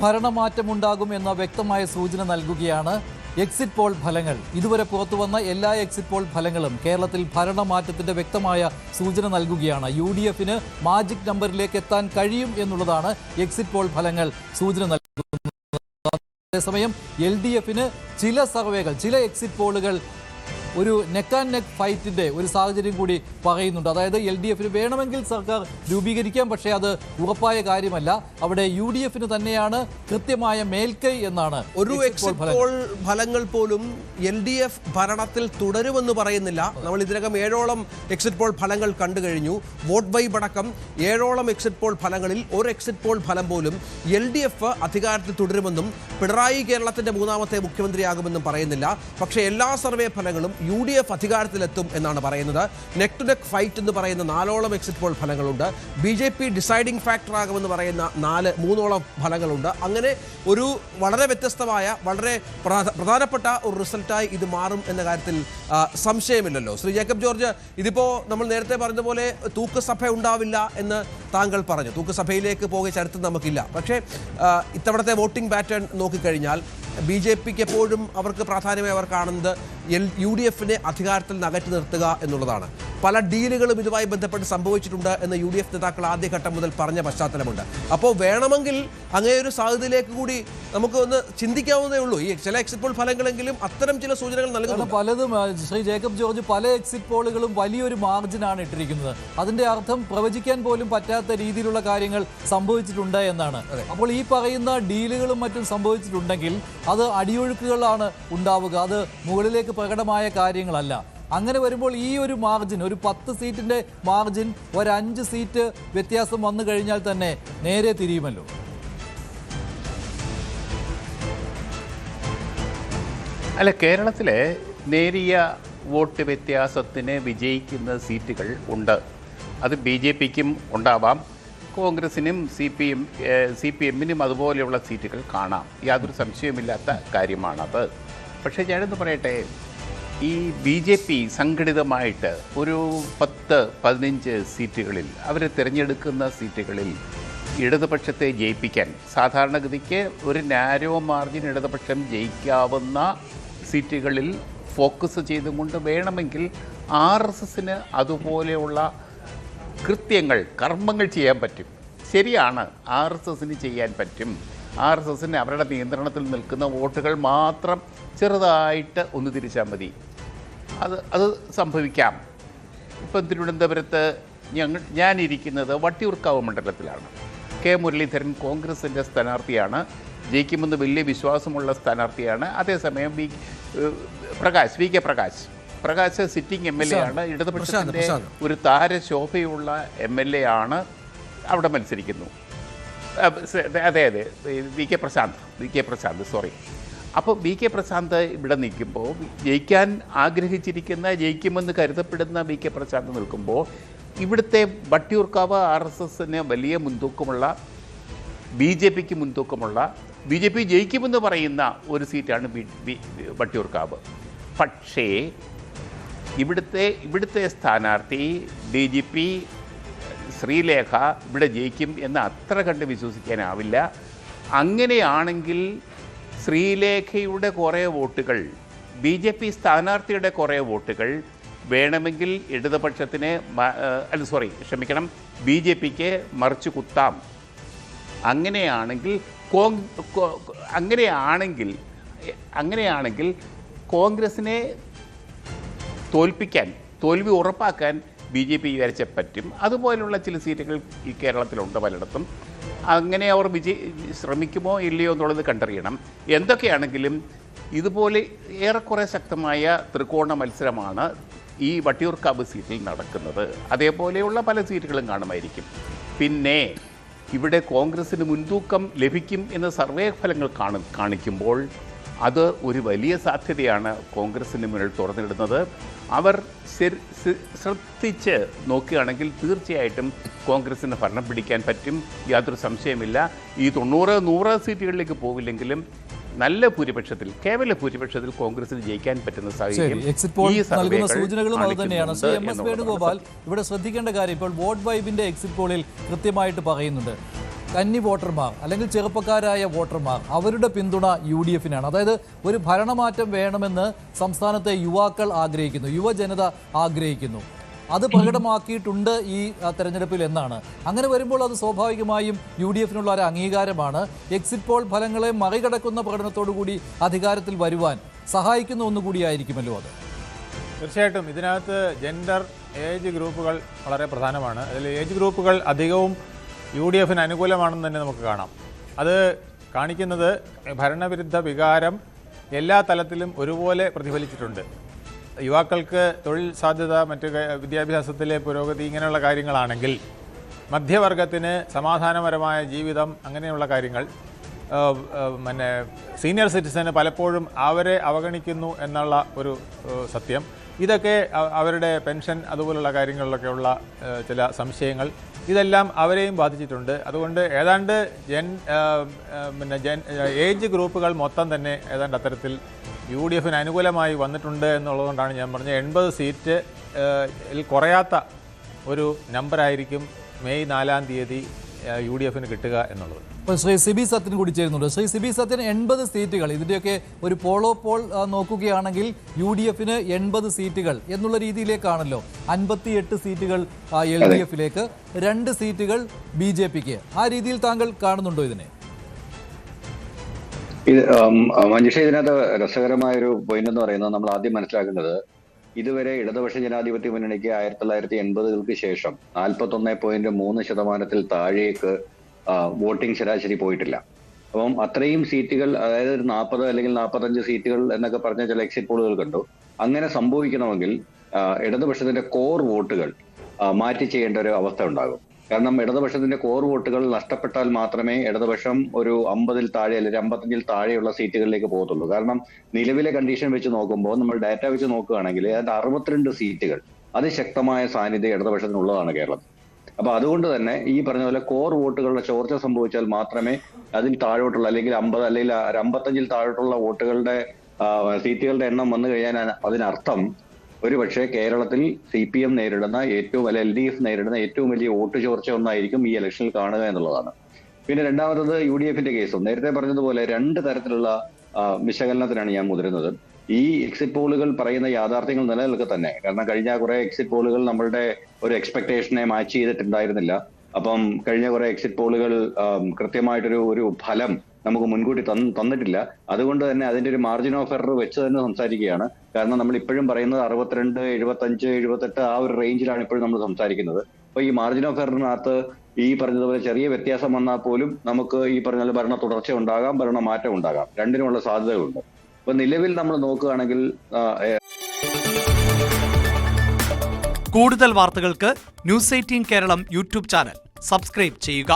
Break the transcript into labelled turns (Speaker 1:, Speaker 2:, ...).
Speaker 1: ഭരണമാറ്റമുണ്ടാകും എന്ന വ്യക്തമായ സൂചന നൽകുകയാണ് എക്സിറ്റ് പോൾ ഫലങ്ങൾ. ഇതുവരെ പുറത്തുവന്ന എല്ലാ എക്സിറ്റ് പോൾ ഫലങ്ങളും കേരളത്തിൽ ഭരണമാറ്റത്തിന്റെ വ്യക്തമായ സൂചന നൽകുകയാണ്. UDFന് മാജിക് നമ്പറിലേക്ക് എത്താൻ കഴിയും എന്നുള്ളതാണ് എക്സിറ്റ് പോൾ ഫലങ്ങൾ സൂചന നൽകുന്നത്. അതേസമയം LDFന് ചില സർവേകൾ, ചില എക്സിറ്റ് പോളുകൾ ഒരു നെക്ക് ആൻഡ് നെക്ക് ഫൈറ്റിന്റെ ഒരു സാഹചര്യം കൂടി പറയുന്നുണ്ട്. അതായത് LDFന് വേണമെങ്കിൽ സർക്കാർ രൂപീകരിക്കാം, പക്ഷേ അത് ഉറപ്പായ കാര്യമല്ല. അവിടെ UDFന് തന്നെയാണ് കൃത്യമായ മേൽക്കൈ എന്നാണ്.
Speaker 2: ഒരു എക്സിറ്റ് പോൾ ഫലങ്ങൾ പോലും LDF ഭരണത്തിൽ തുടരുമെന്ന് പറയുന്നില്ല. നമ്മൾ ഇതിനകം 7ഓളം എക്സിറ്റ് പോൾ ഫലങ്ങൾ കണ്ടു കഴിഞ്ഞു. വോട്ട് വൈബ് അടക്കം 7ഓളം എക്സിറ്റ് പോൾ ഫലങ്ങളിൽ ഒരു എക്സിറ്റ് പോൾ ഫലം പോലും LDF അധികാരത്തിൽ തുടരുമെന്നും പിണറായി കേരളത്തിന്റെ 3ാമത്തെ മുഖ്യമന്ത്രിയാകുമെന്നും പറയുന്നില്ല. പക്ഷേ എല്ലാ സർവേ ഫലങ്ങളും UDF അധികാരത്തിലെത്തും എന്നാണ് പറയുന്നത്. നെക്ക് ടു നെക്ക് ഫൈറ്റ് എന്ന് പറയുന്ന 4ഓളം എക്സിറ്റ് പോൾ ഫലങ്ങളുണ്ട്. BJP ഡിസൈഡിംഗ് ഫാക്ടർ ആകുമെന്ന് പറയുന്ന 3ഓളം ഫലങ്ങളുണ്ട്. അങ്ങനെ ഒരു വളരെ വ്യത്യസ്തമായ, വളരെ പ്രധാനപ്പെട്ട ഒരു റിസൾട്ടായി ഇത് മാറും എന്ന കാര്യത്തിൽ സംശയമില്ലല്ലോ. ശ്രീ ജേക്കബ് ജോർജ്, ഇതിപ്പോൾ നമ്മൾ നേരത്തെ പറഞ്ഞതുപോലെ തൂക്കുസഭ ഉണ്ടാവില്ല എന്ന് താങ്കൾ പറഞ്ഞു. തൂക്കുസഭയിലേക്ക് പോകിയ ചരിത്രം നമുക്കില്ല. പക്ഷേ ഇത്തവണത്തെ വോട്ടിംഗ് പാറ്റേൺ നോക്കിക്കഴിഞ്ഞാൽ BJPക്ക് എപ്പോഴും അവർക്ക് പ്രാധാന്യമായി അവർ കാണുന്നത് UDFനെ അധികാരത്തിൽ നിന്ന് അകറ്റി നിർത്തുക എന്നുള്ളതാണ്. പല ഡീലുകളും ഇതുമായി ബന്ധപ്പെട്ട് സംഭവിച്ചിട്ടുണ്ട് എന്ന് UDF നേതാക്കൾ ആദ്യഘട്ടം മുതൽ പറഞ്ഞ പശ്ചാത്തലമുണ്ട്. അപ്പോൾ വേണമെങ്കിൽ അങ്ങനെ ഒരു സാധ്യതയിലേക്ക് കൂടി നമുക്ക് ഒന്ന് ചിന്തിക്കാവുന്നതേ ഉള്ളൂ. ഈ ചില എക്സിറ്റ് പോൾ ഫലങ്ങളെങ്കിലും അത്തരം ചില സൂചനകൾ നൽകുന്നു.
Speaker 1: പലതും ശ്രീ ജേക്കബ് ജോർജ്, പല എക്സിറ്റ് പോളുകളും വലിയൊരു മാർജിനാണ് ഇട്ടിരിക്കുന്നത്. അതിന്റെ അർത്ഥം പ്രവചിക്കാൻ പോലും പറ്റാത്ത രീതിയിലുള്ള കാര്യങ്ങൾ സംഭവിച്ചിട്ടുണ്ട് എന്നാണ്. അപ്പോൾ ഈ പറയുന്ന ഡീലുകളും മറ്റും സംഭവിച്ചിട്ടുണ്ടെങ്കിൽ അത് അടിയൊഴുക്കുകളാണ് ഉണ്ടാവുക. അത് മുകളിലേക്ക് പ്രകടമായ കാര്യങ്ങളല്ല. അങ്ങനെ വരുമ്പോൾ ഈ ഒരു മാർജിൻ, ഒരു 10 സീറ്റിന്റെ മാർജിൻ, ഒരു 5 സീറ്റ് വ്യത്യാസം വന്നു കഴിഞ്ഞാൽ തന്നെ നേരെ തിരിയുമല്ലോ.
Speaker 3: അല്ല, കേരളത്തിലെ നേരിയ വോട്ട് വ്യത്യാസത്തിന് വിജയിക്കുന്ന സീറ്റുകൾ ഉണ്ട്. അത് BJPക്കും ഉണ്ടാവാം, കോൺഗ്രസിനും CPM-നും അതുപോലെയുള്ള സീറ്റുകൾ കാണാം. യാതൊരു സംശയവുമില്ലാത്ത കാര്യമാണത്. പക്ഷേ ഞാനെന്ന് പറയട്ടെ, ഈ BJP സംഘടിതമായിട്ട് ഒരു 10-15 സീറ്റുകളിൽ, അവർ തിരഞ്ഞെടുക്കുന്ന സീറ്റുകളിൽ ഇടതുപക്ഷത്തെ ജയിപ്പിക്കാൻ, സാധാരണഗതിക്ക് ഒരു നാരോ മാർജിൻ ഇടതുപക്ഷം ജയിക്കാവുന്ന സീറ്റുകളിൽ ഫോക്കസ് ചെയ്തുകൊണ്ട് വേണമെങ്കിൽ RSSന് അതുപോലെയുള്ള കൃത്യങ്ങൾ, കർമ്മങ്ങൾ ചെയ്യാൻ പറ്റും. ശരിയാണ്, RSSന് ചെയ്യാൻ പറ്റും. RSSന് അവരുടെ നിയന്ത്രണത്തിൽ നിൽക്കുന്ന വോട്ടുകൾ മാത്രം ചെറുതായിട്ട് ഒന്ന് തിരിച്ചാൽ മതി. അത് സംഭവിക്കാം. ഇപ്പം തിരുവനന്തപുരത്ത് ഞാനിരിക്കുന്നത് വട്ടിയൂർക്കാവ് മണ്ഡലത്തിലാണ്. മുരളീധരൻ കോൺഗ്രസിൻ്റെ സ്ഥാനാർത്ഥിയാണ്, ജയിക്കുമെന്ന് വലിയ വിശ്വാസമുള്ള സ്ഥാനാർത്ഥിയാണ്. അതേസമയം V K Prakash sitting MLA ആണ്, ഇടതുപക്ഷത്തിൻ്റെ ഒരു താരശോഭയുള്ള MLA ആണ്, അവിടെ മത്സരിക്കുന്നു. അതെ, വി കെ പ്രശാന്ത് സോറി. അപ്പോൾ വി കെ പ്രശാന്ത് ഇവിടെ നിൽക്കുമ്പോൾ, ജയിക്കാൻ ആഗ്രഹിച്ചിരിക്കുന്ന, ജയിക്കുമെന്ന് കരുതപ്പെടുന്ന വി കെ പ്രശാന്ത് നിൽക്കുമ്പോൾ, ഇവിടുത്തെ വട്ടിയൂർക്കാവ് RSSന് വലിയ മുൻതൂക്കമുള്ള, BJPക്ക് മുൻതൂക്കമുള്ള, BJP ജയിക്കുമെന്ന് പറയുന്ന ഒരു സീറ്റാണ് വട്ടിയൂർക്കാവ്. പക്ഷേ ഇവിടുത്തെ സ്ഥാനാർത്ഥി DGP ശ്രീലേഖ ഇവിടെ ജയിക്കും എന്ന് അത്ര കണ്ട് വിശ്വസിക്കാനാവില്ല. അങ്ങനെയാണെങ്കിൽ ശ്രീലേഖയുടെ കുറേ വോട്ടുകൾ, BJP സ്ഥാനാർത്ഥിയുടെ കുറേ വോട്ടുകൾ വേണമെങ്കിൽ ഇടതുപക്ഷത്തിന് BJPക്ക് മറിച്ചു കുത്താം. അങ്ങനെയാണെങ്കിൽ കോൺഗ്രസിനെ തോൽവി ഉറപ്പാക്കാൻ BJP വിചാരിച്ച പറ്റും. അതുപോലുള്ള ചില സീറ്റുകൾ ഈ കേരളത്തിലുണ്ട് പലയിടത്തും. അങ്ങനെ അവർ ശ്രമിക്കുമോ ഇല്ലയോ എന്നുള്ളത് കണ്ടറിയണം. എന്തൊക്കെയാണെങ്കിലും ഇതുപോലെ ഏറെക്കുറെ ശക്തമായ ത്രികോണ മത്സരമാണ് ഈ വട്ടിയൂർക്കാവ് സീറ്റിൽ നടക്കുന്നത്. അതേപോലെയുള്ള പല സീറ്റുകളും കാണുമായിരിക്കും. പിന്നെ ഇവിടെ കോൺഗ്രസിന് മുൻതൂക്കം ലഭിക്കും എന്ന സർവേ ഫലങ്ങൾ കാണിക്കുമ്പോൾ അത് ഒരു വലിയ സാധ്യതയാണ് കോൺഗ്രസിന് മുന്നിൽ തുറന്നിടുന്നത്. അവർ ശ്രദ്ധിച്ച് നോക്കുകയാണെങ്കിൽ തീർച്ചയായിട്ടും കോൺഗ്രസിന് ഭരണം പിടിക്കാൻ പറ്റും, യാതൊരു സംശയമില്ല. ഈ 90-100 സീറ്റുകളിലേക്ക് പോവില്ലെങ്കിലും നല്ല ഭൂരിപക്ഷത്തിൽ, കേവല ഭൂരിപക്ഷത്തിൽ കോൺഗ്രസിന് ജയിക്കാൻ പറ്റുന്ന സാഹചര്യം
Speaker 1: നൽകുന്ന സൂചനകളും അത് തന്നെയാണ്. ശ്രീ MS വേണുഗോപാൽ, ഇവിടെ ശ്രദ്ധിക്കേണ്ട കാര്യം, ഇപ്പോൾ വോട്ട് വൈബിന്റെ എക്സിറ്റ് പോളിൽ കൃത്യമായിട്ട് പറയുന്നുണ്ട് കന്നി വോട്ടർമാർ അല്ലെങ്കിൽ ചെറുപ്പക്കാരായ വോട്ടർമാർ അവരുടെ പിന്തുണ UDF-നാണ്. അതായത് ഒരു ഭരണമാറ്റം വേണമെന്ന് സംസ്ഥാനത്തെ യുവാക്കൾ ആഗ്രഹിക്കുന്നു, യുവജനത ആഗ്രഹിക്കുന്നു. അത് പ്രകടമാക്കിയിട്ടുണ്ട് ഈ തെരഞ്ഞെടുപ്പിൽ എന്നാണ്. അങ്ങനെ വരുമ്പോൾ അത് സ്വാഭാവികമായും UDF-നുള്ള ഒരു അംഗീകാരമാണ്. എക്സിറ്റ് പോൾ ഫലങ്ങളെ മറികടക്കുന്ന പ്രകടനത്തോടുകൂടി അധികാരത്തിൽ വരുവാൻ സഹായിക്കുന്ന ഒന്നുകൂടിയായിരിക്കുമല്ലോ അത്.
Speaker 4: തീർച്ചയായിട്ടും ഇതിനകത്ത് ജെൻഡർ, ഏജ് ഗ്രൂപ്പുകൾ വളരെ പ്രധാനമാണ്. അതിൽ ഏജ് ഗ്രൂപ്പുകൾ അധികവും UDF-ന് അനുകൂലമാണെന്ന് തന്നെ നമുക്ക് കാണാം. അത് കാണിക്കുന്നത് ഭരണവിരുദ്ധ വികാരം എല്ലാ തലത്തിലും ഒരുപോലെ പ്രതിഫലിച്ചിട്ടുണ്ട്. യുവാക്കൾക്ക് തൊഴിൽ സാധ്യത, മറ്റ് വിദ്യാഭ്യാസത്തിലെ പുരോഗതി, ഇങ്ങനെയുള്ള കാര്യങ്ങളാണെങ്കിൽ മധ്യവർഗത്തിന് സമാധാനപരമായ ജീവിതം, അങ്ങനെയുള്ള കാര്യങ്ങൾ പിന്നെ സീനിയർ സിറ്റിസന് പലപ്പോഴും അവരെ അവഗണിക്കുന്നു എന്നുള്ള ഒരു സത്യം. ഇതൊക്കെ അവരുടെ പെൻഷൻ അതുപോലുള്ള കാര്യങ്ങളിലൊക്കെയുള്ള ചില സംശയങ്ങൾ, ഇതെല്ലാം അവരെയും ബാധിച്ചിട്ടുണ്ട്. അതുകൊണ്ട് ഏതാണ്ട് ഏജ് ഗ്രൂപ്പുകൾ മൊത്തം തന്നെ ഏതാണ്ട് അത്തരത്തിൽ UDF-ന് അനുകൂലമായി വന്നിട്ടുണ്ട് എന്നുള്ളതുകൊണ്ടാണ് ഞാൻ പറഞ്ഞത് 80 സീറ്റ് കുറയാത്ത ഒരു നമ്പറായിരിക്കും മെയ് 4-ാം തീയതി UDF-ന് കിട്ടുക എന്നുള്ളത്.
Speaker 1: ഇപ്പോൾ ശ്രീ സിബി സത്യൻ കൂടി ചേരുന്നുണ്ട്. ശ്രീ സിബി സത്യൻ, 80 സീറ്റുകൾ, ഇതിൻ്റെയൊക്കെ ഒരു പോൾ നോക്കുകയാണെങ്കിൽ UDF-ന് 80 സീറ്റുകൾ എന്നുള്ള രീതിയിലേക്കാണല്ലോ. 58 സീറ്റുകൾ LDF-ലേക്ക്, 2 സീറ്റുകൾ BJP-ക്ക്. ആ രീതിയിൽ താങ്കൾ കാണുന്നുണ്ടോ ഇതിനെ?
Speaker 5: മഞ്ജുഷ, ഇതിനകത്ത് രസകരമായൊരു പോയിന്റ് എന്ന് പറയുന്നത്, നമ്മൾ ആദ്യം മനസ്സിലാക്കേണ്ടത്, ഇതുവരെ ഇടതുപക്ഷ ജനാധിപത്യ മുന്നണിക്ക് 1980-കൾക്ക് ശേഷം 41.3% താഴേക്ക് വോട്ടിംഗ് ശരാശരി പോയിട്ടില്ല. അപ്പം അത്രയും സീറ്റുകൾ, അതായത് ഒരു 40 അല്ലെങ്കിൽ 45 സീറ്റുകൾ എന്നൊക്കെ പറഞ്ഞ ചില എക്സിറ്റ് പോളുകൾ കണ്ടു. അങ്ങനെ സംഭവിക്കണമെങ്കിൽ ഇടതുപക്ഷത്തിന്റെ കോർ വോട്ടുകൾ മാറ്റി ചെയ്യേണ്ട ഒരു അവസ്ഥ ഉണ്ടാകും. കാരണം ഇടതുപക്ഷത്തിന്റെ കോർ വോട്ടുകൾ നഷ്ടപ്പെട്ടാൽ മാത്രമേ ഇടതുപക്ഷം ഒരു 50-ൽ താഴെ അല്ലെങ്കിൽ 55-ൽ താഴെയുള്ള സീറ്റുകളിലേക്ക് പോകത്തുള്ളൂ. കാരണം നിലവിലെ കണ്ടീഷൻ വെച്ച് നോക്കുമ്പോൾ, നമ്മൾ ഡാറ്റ വെച്ച് നോക്കുകയാണെങ്കിൽ അതിന്റെ 62 സീറ്റുകൾ അതിശക്തമായ സാന്നിധ്യം ഇടതുപക്ഷത്തിനുള്ളതാണ് കേരളത്തിൽ. അപ്പൊ അതുകൊണ്ട് തന്നെ ഈ പറഞ്ഞ പോലെ കോർ വോട്ടുകളുടെ ചോർച്ച സംഭവിച്ചാൽ മാത്രമേ അതിൽ താഴോട്ടുള്ള അല്ലെങ്കിൽ 50 അല്ലെങ്കിൽ 55-ൽ താഴോട്ടുള്ള വോട്ടുകളുടെ സീറ്റുകളുടെ എണ്ണം വന്നു കഴിഞ്ഞാൽ അതിനർത്ഥം ഒരുപക്ഷെ കേരളത്തിൽ CPM നേരിടുന്ന ഏറ്റവും വലിയ, LDF നേരിടുന്ന ഏറ്റവും വലിയ വോട്ട് ചോർച്ച ഒന്നായിരിക്കും ഈ ഇലക്ഷനിൽ കാണുക എന്നുള്ളതാണ്. പിന്നെ രണ്ടാമത്തത് UDF-ന്റെ കേസും നേരത്തെ പറഞ്ഞതുപോലെ 2 തരത്തിലുള്ള വിശകലനത്തിനാണ് ഞാൻ മുതിരുന്നത്. ഈ എക്സിറ്റ് പോളുകൾ പറയുന്ന യാഥാർത്ഥ്യങ്ങൾ നിലനിൽക്കെ തന്നെ. കാരണം കഴിഞ്ഞ കുറെ എക്സിറ്റ് പോളുകൾ നമ്മളുടെ ഒരു എക്സ്പെക്ടേഷനെ മാച്ച് ചെയ്തിട്ടുണ്ടായിരുന്നില്ല. അപ്പം കഴിഞ്ഞ കുറെ എക്സിറ്റ് പോളുകൾ കൃത്യമായിട്ടൊരു ഫലം നമുക്ക് മുൻകൂട്ടി തന്നിട്ടില്ല. അതുകൊണ്ട് തന്നെ അതിന്റെ ഒരു മാർജിൻ ഓഫ് എറർ വെച്ച് തന്നെ സംസാരിക്കുകയാണ്. കാരണം നമ്മൾ ഇപ്പോഴും പറയുന്നത് 62, 75, 78 ആ ഒരു റേഞ്ചിലാണ് ഇപ്പോഴും നമ്മൾ സംസാരിക്കുന്നത്. അപ്പൊ ഈ മാർജിൻ ഓഫ് എററിനകത്ത് ഈ പറഞ്ഞതുപോലെ ചെറിയ വ്യത്യാസം വന്നാൽ പോലും നമുക്ക് ഈ പറഞ്ഞ ഭരണ തുടർച്ച ഉണ്ടാകാം, ഭരണ മാറ്റം ഉണ്ടാകാം. രണ്ടിനുമുള്ള സാധ്യതകളുണ്ട്. അപ്പൊ നിലവിൽ നമ്മൾ നോക്കുകയാണെങ്കിൽ
Speaker 6: കൂടുതൽ വാർത്തകൾക്ക് News 18 Keralam YouTube channel subscribe ചെയ്യുക.